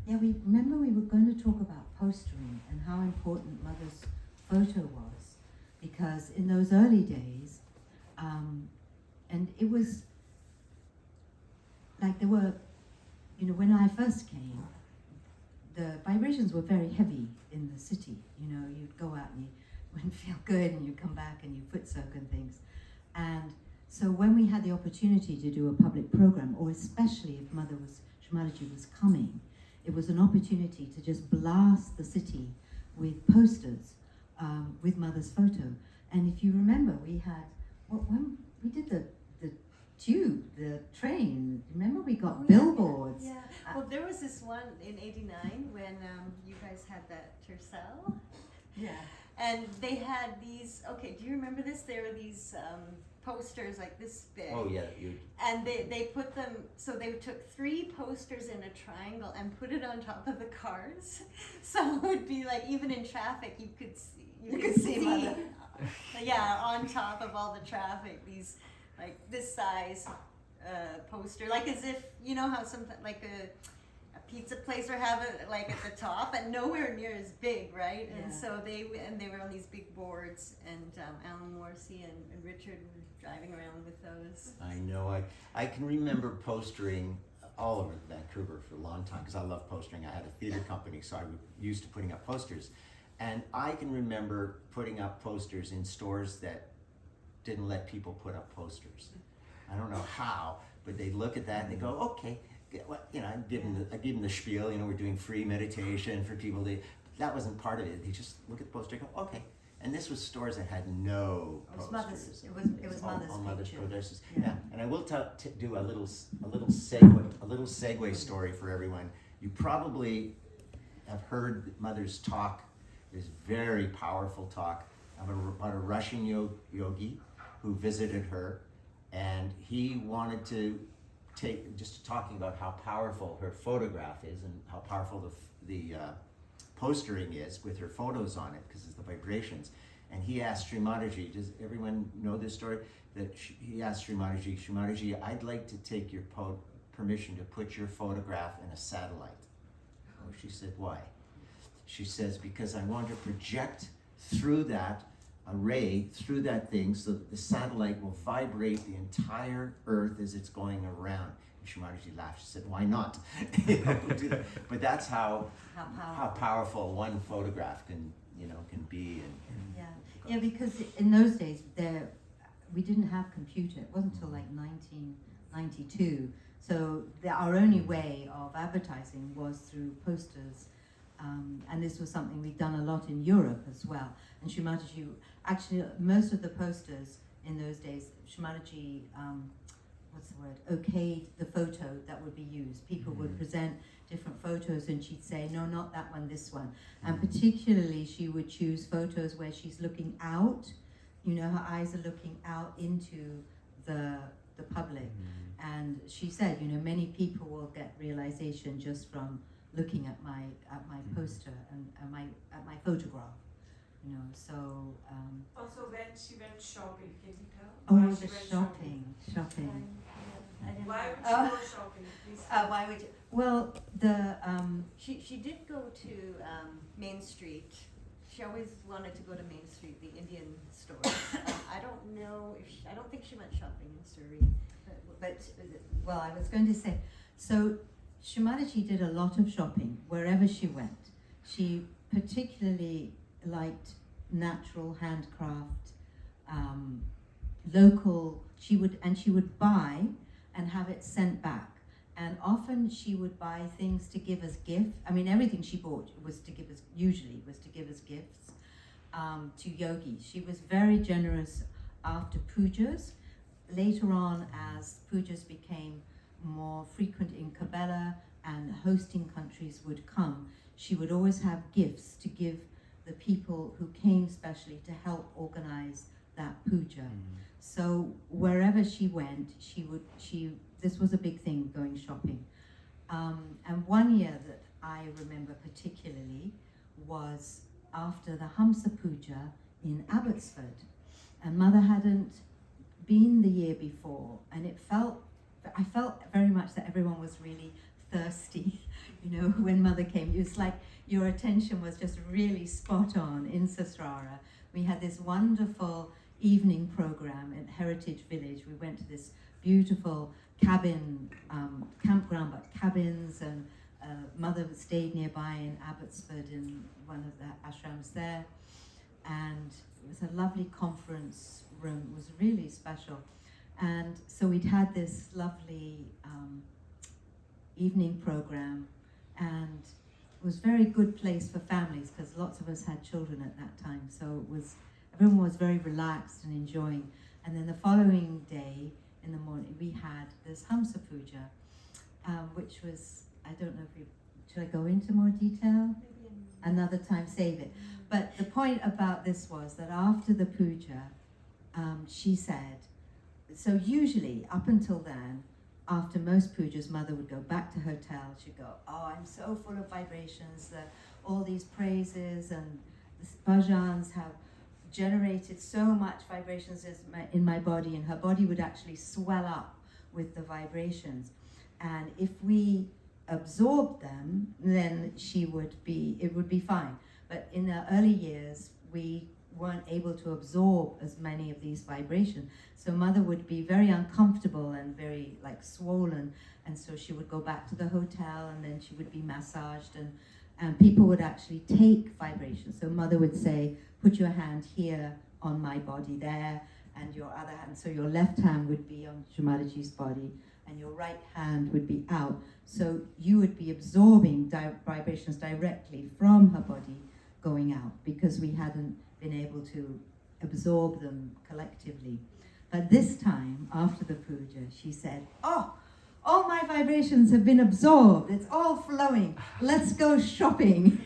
we were going to talk about postering and how important Mother's photo was. Because in those early days, and it was like there were, you know, when I first came, the vibrations were very heavy in the city. You know, you'd go out and you wouldn't feel good, and you'd come back and you foot soak and things. And so when we had the opportunity to do a public program, or especially if Shumalaji was coming, it was an opportunity to just blast the city with posters with Mother's photo. And if you remember, we had, when we did the tube, the train, remember we got billboards. Yeah. Well, there was this one in '89 when you guys had that Tercel. Yeah. And they had these, okay, do you remember this? There were these posters like this big. Oh yeah, and they put them, so they took 3 posters in a triangle and put it on top of the cars. So it would be like, even in traffic, you could see Mother. Yeah, on top of all the traffic, these like this size poster, like as if, you know how something like a pizza place would have it like at the top, and nowhere near as big, right? And so they were on these big boards, and Alan Morrissey and Richard were driving around with those. I know. I can remember postering all over Vancouver for a long time, because I love postering. I had a theater company, so I was used to putting up posters. And I can remember putting up posters in stores that didn't let people put up posters. I don't know how, but they'd look at that and they go, okay, you know, I give them the spiel, you know, we're doing free meditation for people. That wasn't part of it. They just look at the poster and go, okay. And this was stores that had no It was posters. Mother's all Mother's picture. posters. Yeah. Yeah. And I will do a little segue story for everyone. You probably have heard Mother's talk, this very powerful talk about a Russian yogi who visited her, and he wanted to talking about how powerful her photograph is and how powerful the postering is with her photos on it because it's the vibrations. And he asked Sri Mataji, does everyone know this story? That he asked Sri Mataji, I'd like to take your permission to put your photograph in a satellite. Oh, she said, why? She says, because I want to project through that array, through that thing, so that the satellite will vibrate the entire Earth as it's going around. And Sri Mataji laughed. She said, why not? We'll do that. But that's how powerful one photograph can be. Yeah, because in those days we didn't have computer. It wasn't until like 1992. So our only way of advertising was through posters. And this was something we'd done a lot in Europe as well. And Sri Mataji, actually, most of the posters in those days, Sri Mataji, okayed the photo that would be used. People would present different photos and she'd say, no, not that one, this one. And particularly she would choose photos where she's looking out, her eyes are looking out into the public. And she said, many people will get realization just from looking at my poster and at my photograph, So. Also, when she went shopping, can you tell? Oh, Why the she went shopping. Why would she go shopping? Please. Why would you? Well, She did go to Main Street. She always wanted to go to Main Street, the Indian stores. I don't think she went shopping in Surrey. but well, I was going to say, so Sri Mataji did a lot of shopping wherever she went. She particularly liked natural handcraft, local. She would buy and have it sent back. And often she would buy things to give as gifts. I mean, everything she bought was to give as gifts to yogis. She was very generous after pujas. Later on, as pujas became more frequent in Kabela and hosting countries would come, she would always have gifts to give the people who came specially to help organize that puja. So wherever she went, this was a big thing, going shopping. And one year that I remember particularly was after the Hamsa Puja in Abbotsford. And Mother hadn't been the year before, and I felt very much that everyone was really thirsty, when Mother came. It was like your attention was just really spot on in Sasrara. We had this wonderful evening program at Heritage Village. We went to this beautiful campground, but cabins, and Mother stayed nearby in Abbotsford in one of the ashrams there, and it was a lovely conference room. It was really special. And so we'd had this lovely evening program, and it was a very good place for families because lots of us had children at that time. So everyone was very relaxed and enjoying. And then the following day in the morning, we had this Hamsa Puja, which was, I don't know should I go into more detail? Maybe Another time, save it. But the point about this was that after the puja, she said, so usually up until then, after most pujas, Mother would go back to hotel. She'd go, oh, I'm so full of vibrations, all these praises and the bhajans have generated so much vibrations in my body, and her body would actually swell up with the vibrations. And if we absorbed them, then it would be fine. But in the early years, we weren't able to absorb as many of these vibrations. So Mother would be very uncomfortable and very swollen, and so she would go back to the hotel, and then she would be massaged, and people would actually take vibrations. So Mother would say, put your hand here on my body there, and your other hand, so your left hand would be on Sri Mataji's body, and your right hand would be out. So you would be absorbing vibrations directly from her body going out, because we hadn't been able to absorb them collectively. But this time, after the puja, she said, "Oh, all my vibrations have been absorbed. It's all flowing. Let's go shopping."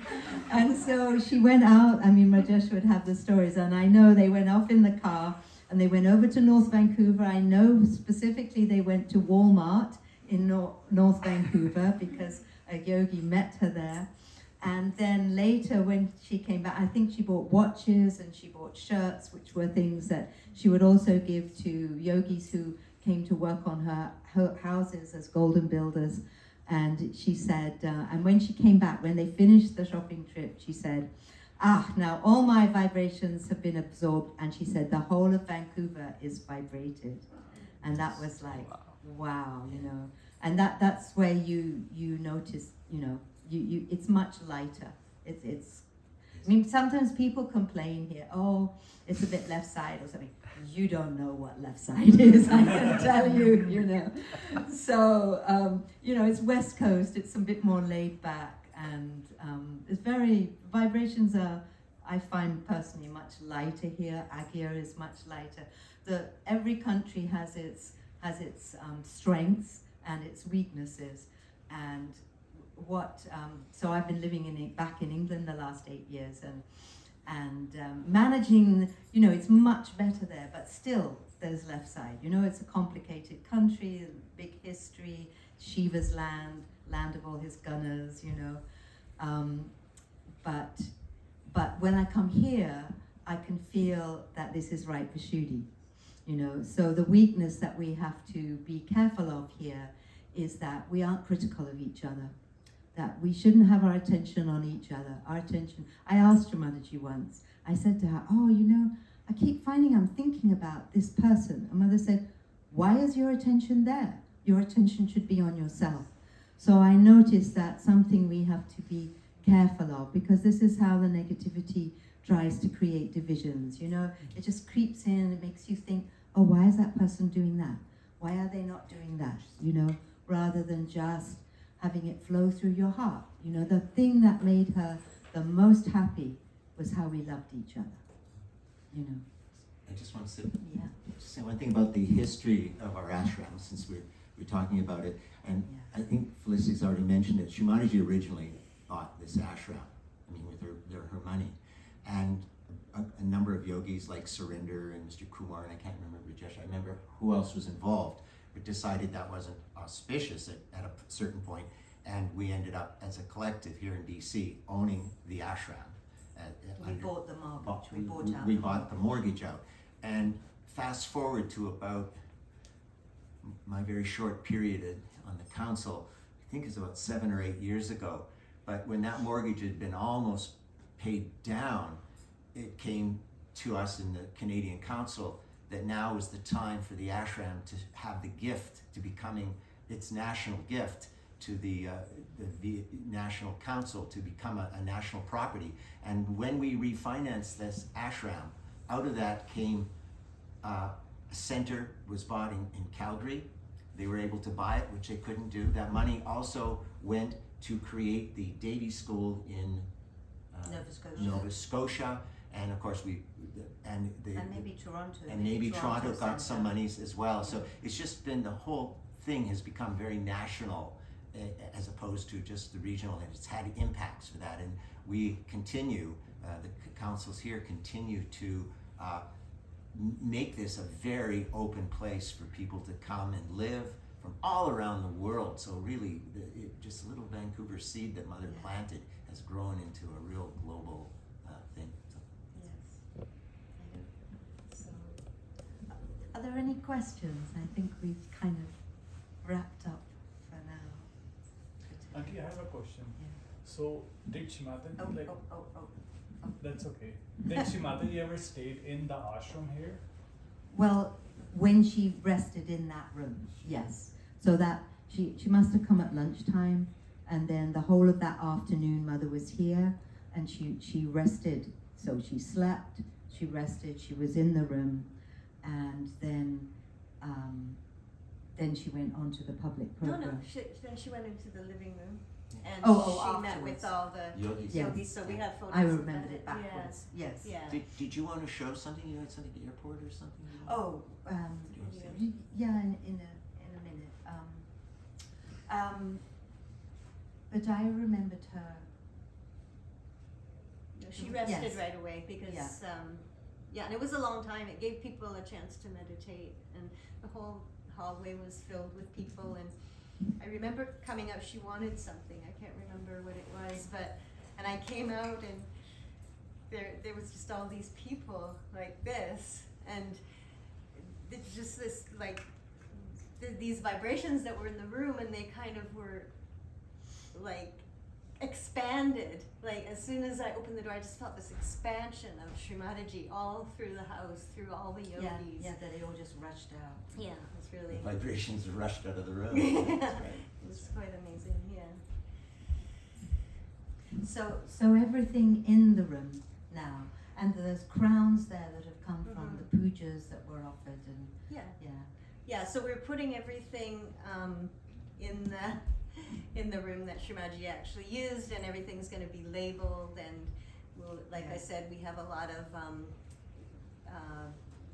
And so she went out. I mean, Rajesh would have the stories, and I know they went off in the car and they went over to North Vancouver. I know specifically they went to Walmart in North Vancouver because a yogi met her there. And then later when she came back, I think she bought watches and she bought shirts, which were things that she would also give to yogis who came to work on her houses as golden builders. And she said, and when she came back, when they finished the shopping trip, she said, now all my vibrations have been absorbed. And she said, the whole of Vancouver is vibrated. And that was like, wow, you know. And that's where you notice, you know, you it's much lighter. It's I mean, sometimes people complain here, oh, it's a bit left side or something. You don't know what left side is, I can tell you, you know. So, you know, it's West Coast, it's a bit more laid back, and it's vibrations are, I find personally, much lighter here. Agya is much lighter. Every country has its strengths and its weaknesses, and so I've been living back in England the last 8 years, and managing, you know, it's much better there, but still there's left side. You know, it's a complicated country, big history, Shiva's land of all his gunners, you know. But when I come here, I can feel that this is right for Shuddhi, you know. So the weakness that we have to be careful of here is that we aren't critical of each other, that we shouldn't have our attention on each other. I asked Ramadaji once, I said to her, oh, you know, I keep finding I'm thinking about this person. And Mother said, why is your attention there? Your attention should be on yourself. So I noticed that's something we have to be careful of, because this is how the negativity tries to create divisions, you know. It just creeps in, it makes you think, oh, why is that person doing that? Why are they not doing that, you know, rather than just having it flow through your heart. You know, the thing that made her the most happy was how we loved each other, you know. I just want to say one thing about the history of our ashram, since we're talking about it. And I think Felicity's already mentioned it. Shumanaji originally bought this ashram, I mean, with her money. And a number of yogis like Surinder and Mr. Kumar, and I can't remember Rajesh, I remember who else was involved, but decided that wasn't auspicious at a certain point, and we ended up as a collective here in BC owning the ashram. We bought the mortgage. We bought the mortgage out. And fast forward to about my very short period on the council, I think it's about 7 or 8 years ago, but when that mortgage had been almost paid down, it came to us in the Canadian Council that now is the time for the ashram to have the gift to becoming its national gift to the National Council to become a national property. And when we refinanced this ashram, out of that came a center was bought in Calgary. They were able to buy it, which they couldn't do. That money also went to create the Davy School in Nova Scotia. And of course and maybe Toronto. And maybe Toronto got some monies as well. So it's just been, the whole thing has become very national as opposed to just the regional, and it's had impacts for that. And we continue, the councils here continue to make this a very open place for people to come and live from all around the world. So really, just a little Vancouver seed that Mother planted has grown into a real global thing. So. So, are there any questions? I think we've kind of wrapped up for now. Auntie, I have a question. Yeah. So, did Shimataji that's okay. Did Shimataji ever stayed in the ashram here? Well, when she rested in that room, yes. So that she must have come at lunchtime, and then the whole of that afternoon Mother was here, and she rested. So she slept, she rested, she was in the room, and then she went on to the public program. Then she went into the living room. Yeah. and Oh, she met with afterwards. all the Yogis. Yes. yogis, so we have photos. I of remembered that. it backwards. Yes. Yeah. Did you want to show something? You had something at the airport or something? Oh, Do you want to say? yeah, in a minute. But I remembered her. No, she rested Yes. right away because, Yeah. and it was a long time. It gave people a chance to meditate, and the whole hallway was filled with people. And I remember coming out. She wanted something. I can't remember what it was, and I came out, and there was just all these people like this, and it's just this like these vibrations that were in the room, and they kind of were like expanded. Like as soon as I opened the door, I just felt this expansion of Srimataji all through the house, through all the yogis. Yeah, that they all just rushed out. Yeah, it was really. The vibrations rushed out of the room. Yeah. That's right. It was quite amazing. Yeah. So everything in the room now, and there's crowns there that have come from the pujas that were offered, and Yeah. yeah. Yeah. So we're putting everything in the room that Srimataji actually used, and everything's going to be labeled. And we'll, like I said, we have a lot of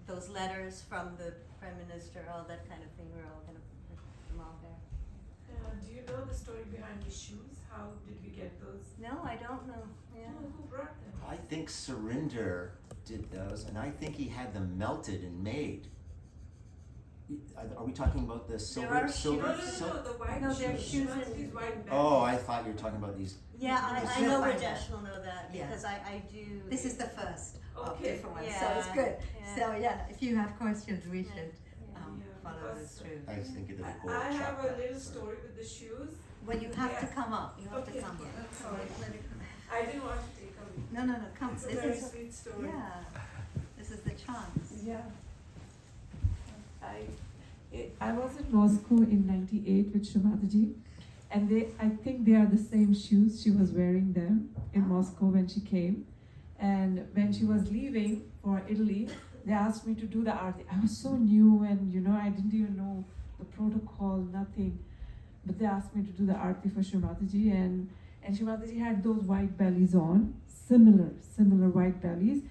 those letters from the Prime Minister, all that kind of thing. We're all going to put them all there. Do you know the story behind the shoes? How did we get those? No, I don't know. Yeah. Who brought them? I think Surinder did those, and I think he had them melted and made. Are we talking about the silver? are No, silver? the white No, they're shoes. shoes Srimatiji's white bag. Oh, I thought you were talking about these. Yeah, Yes, I know we'll find Rajesh will know that Yeah. because I do. This is the first of Okay. different ones, so Yeah. it's good. Yeah. So yeah, if you have questions, we Yeah. should Yeah, follow because this through. I was thinking of the gold I have a chakra, little so- story with the shoes. Well, you have to Yeah. come up. You have Okay. to come up. I'm sorry. Let it come. I didn't want to take away. No, come. It's a This very is sweet story. yeah. This is the chance. Yeah. I was in Moscow in '98 with Srimataji, and I think they are the same shoes. She was wearing them in Moscow when she came, and when she was leaving for Italy, they asked me to do the arti. I was so new, and I didn't even know the protocol, nothing. But they asked me to do the arti for Srimataji, and Srimataji had those white bellies on, similar white bellies,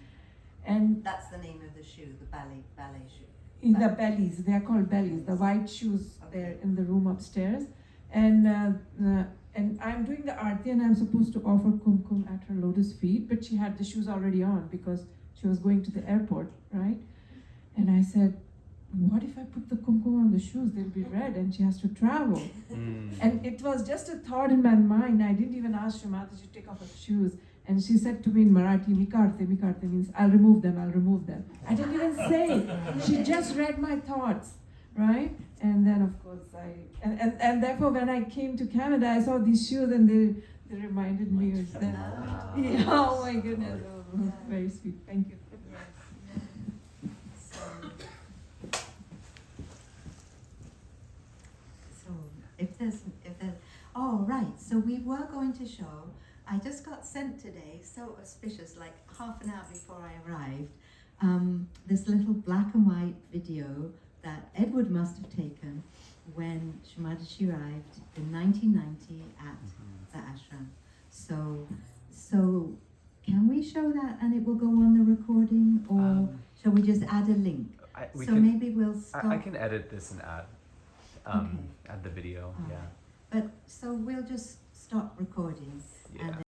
and That's the name of the shoe, the ballet shoe. in the bellies, they are called bellies, the white shoes there in the room upstairs, and I'm doing the arti, and I'm supposed to offer kumkum at her lotus feet, but she had the shoes already on because she was going to the airport, right? And I said, what if I put the kumkum on the shoes? They'll be red, and she has to travel. And it was just a thought in my mind. I didn't even ask Srimataji to take off her shoes. And she said to me in Marathi, Mikarte means I'll remove them. I didn't even say. She just read my thoughts, right? And then of course and therefore when I came to Canada, I saw these shoes, and they reminded me of that. Yeah, oh my goodness, oh, very sweet. Thank you. So if there's oh right, so we were going to show. I just got sent today, so auspicious, like half an hour before I arrived, this little black and white video that Edward must have taken when Srimataji arrived in 1990 at the ashram. So can we show that and it will go on the recording, or shall we just add a link? Maybe we'll stop. I can edit this and add Okay. add the video. All Yeah. right. But so we'll just stop recording Yeah. and